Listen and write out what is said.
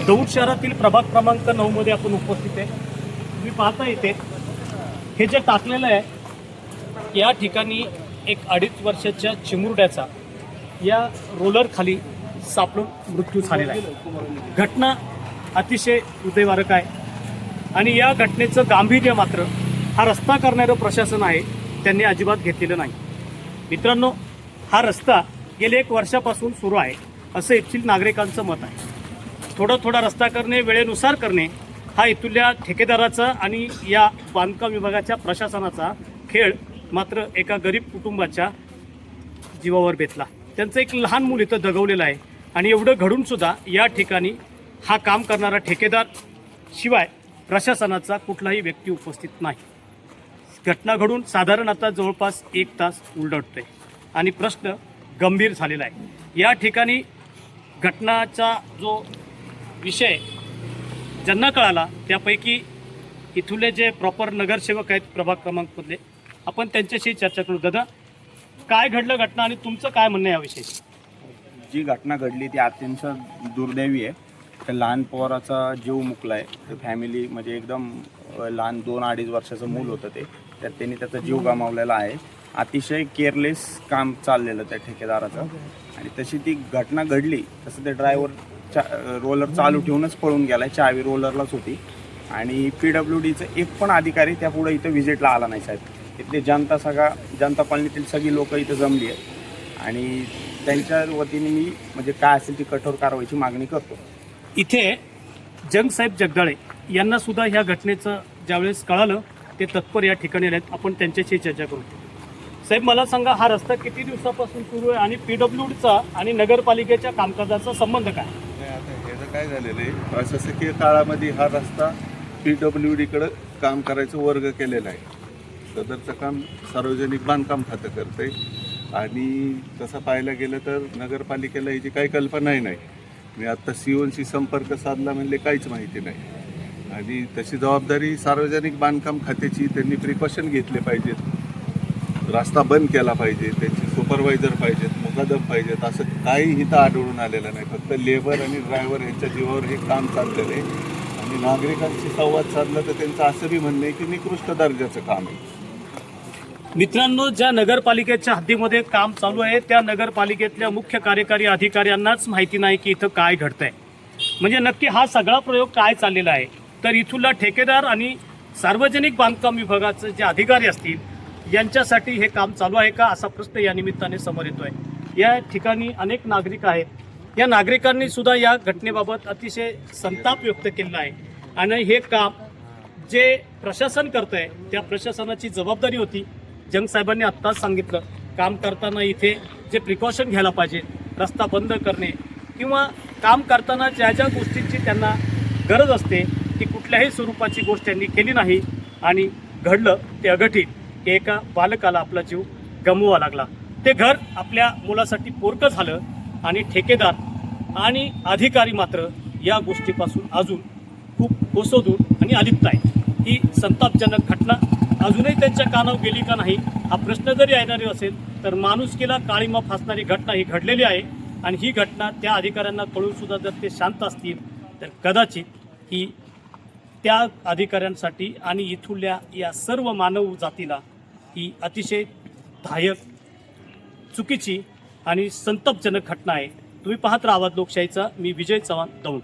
दौंड शहरातील प्रभाग क्रमांक 9 मध्ये आपण उपस्थित आहे। तुम्ही पाहता इथे हे जे टाकलेलं आहे या ठिकाणी एक 2.5 वर्षाच्या चिमुरड्याचा या रोलर खाली सापडून मृत्यू झालेला आहे। घटना अतिशय हृदयविदारक आहे आणि या घटनेचं गांभीर्य मात्र हा रस्ता करणारं प्रशासन आहे त्यांनी अजिबात घेतलेलं नाही। मित्रांनो, हा रस्ता गेले 1 वर्षापासून सुरू आहे असं येथील नागरिकांचं मत आहे। थोडा रस्ता करणे, वेळेनुसार करणे हा इथल्या ठेकेदाराचा आणि या बांधकाम विभागाच्या प्रशासनाचा खेळ मात्र एका गरीब कुटुंबाच्या जीवावर बेतला। त्यांचं एक लहान मूल इथं दगवलेलं आहे आणि एवढं घडून सुद्धा या ठिकाणी हा काम करणारा ठेकेदार शिवाय प्रशासनाचा कुठलाही व्यक्ती उपस्थित नाही। घटना घडून साधारण आता जवळपास 1 तास उलटतोय आणि प्रश्न गंभीर झालेला आहे। या ठिकाणी घटनाचा जो विषय ज्यांना कळाला त्यापैकी इथले जे प्रॉपर नगरसेवक आहेत प्रभाग क्रमांकमधले, आपण त्यांच्याशी चर्चा करू। दादा, काय घडलं घटना आणि तुमचं काय म्हणणं आहे याविषयी? जी घटना घडली ती अत्यंत दुर्दैवी आहे। त्या लहान पोराचा जीव मुकला आहे। तर फॅमिली म्हणजे एकदम लहान 2-2.5 वर्षाचं मूल होतं ते, त्यात त्यांनी त्याचा जीव गमावलेला आहे। अतिशय केअरलेस काम चाललेलं त्या ठेकेदाराचं आणि तशी ती घटना घडली तसं ते ड्रायव्हर रोलर चालू ठेवूनच पळून गेला आहे। चावी रोलरलाच होती आणि PWDचं एक पण अधिकारी त्यापुढे इथं व्हिजिटला आला नाही साहेब। इथले जनता कॉलनीतील सगळी लोक इथं जमली आहेत आणि त्यांच्या वतीने मी म्हणजे काय असेल ती कठोर कारवाईची मागणी करतो। इथे जंगसाहेब जगदाळे यांना सुद्धा ह्या घटनेचं ज्यावेळेस कळालं ते तत्पर या ठिकाणी आलेत। आपण त्यांच्याशी चर्चा करू। साहेब, मला सांगा, हा रस्ता किती दिवसापासून सुरू आहे आणि PWDचा आणि नगरपालिकेच्या कामकाजाचा संबंध काय? आता ह्याचं काय झालेलं आहे, प्रशासकीय काळामध्ये हा रस्ता PWDकडं काम करायचं वर्ग केलेला आहे। सदरचं काम सार्वजनिक बांधकाम खातं करतं आहे आणि तसं पाहायला गेलं तर नगरपालिकेला याची काही कल्पनाही नाही। मी आत्ता COशी संपर्क साधला म्हणले काहीच माहिती नाही आणि तशी जबाबदारी सार्वजनिक बांधकाम खात्याची त्यांनी प्रिकॉशन घेतले पाहिजेत। रस्ता बंद केला पाहिजे, त्यांचे सुपरवायझर पाहिजेत, मुकादम पाहिजेत, असं काही इथं आढळून आलेलं नाही। फक्त लेबर आणि ड्रायव्हर यांच्या जीवावर हे काम चाललेलं आहे आणि नागरिकांशी संवाद साधला तर त्यांचं असं बी म्हणणं आहे की निकृष्ट दर्जाचं काम आहे। मित्रांनो, ज्या नगरपालिकेच्या हद्दीमध्ये काम चालू आहे त्या नगरपालिकेतल्या मुख्य कार्यकारी अधिकाऱ्यांनाच माहिती नाही की इथं काय घडतंय। म्हणजे नक्की हा सगळा प्रयोग काय चाललेला आहे? तर इथला ठेकेदार आणि सार्वजनिक बांधकाम विभागाचे जे अधिकारी असतील यांच्यासाठी हे काम चालू आहे का, असा प्रश्न या निमित्ताने समोर येतोय। या ठिकाणी अनेक नागरिक आहेत। या नागरिकांनी सुद्धा या घटनेबाबत अतिशय संताप व्यक्त केलेला आहे आणि हे काम जे प्रशासन करतंय त्या प्रशासनाची जबाबदारी होती। जंगसाहेबांनी आत्ताच सांगितलं, काम करताना इथे जे प्रिकॉशन घ्यायला पाहिजे, रस्ता बंद करणे किंवा काम करताना ज्या ज्या गोष्टींची त्यांना गरज असते ती कुठल्याही स्वरूपाची गोष्ट त्यांनी केली नाही आणि घडलं ते अघटित की एका बालकाला आपला जीव गमवावा लागला। ते घर आपल्या मुलासाठी पोरकं झालं आणि ठेकेदार आणि अधिकारी मात्र या गोष्टीपासून अजून खूप ओसंदूर आणि अलिप्त आहे। ही संतापजनक घटना अजूनही त्यांच्या कानावर गेली का नाही हा प्रश्न जरी येणारी असेल तर माणुसकीला काळीमा फासणारी घटना ही घडलेली आहे आणि ही घटना त्या अधिकाऱ्यांना कळून सुद्धा जर ते शांत असतील तर कदाचित ही त्या अधिकाऱ्यांसाठी आणि इथल्या या सर्व मानव जातीला ही अतिशय दायक, चुकीची आणि संतापजनक घटना आहे। तुम्ही पाहत राहा आवाज लोकशाहीचा। मी विजय चव्हाण, दौंड।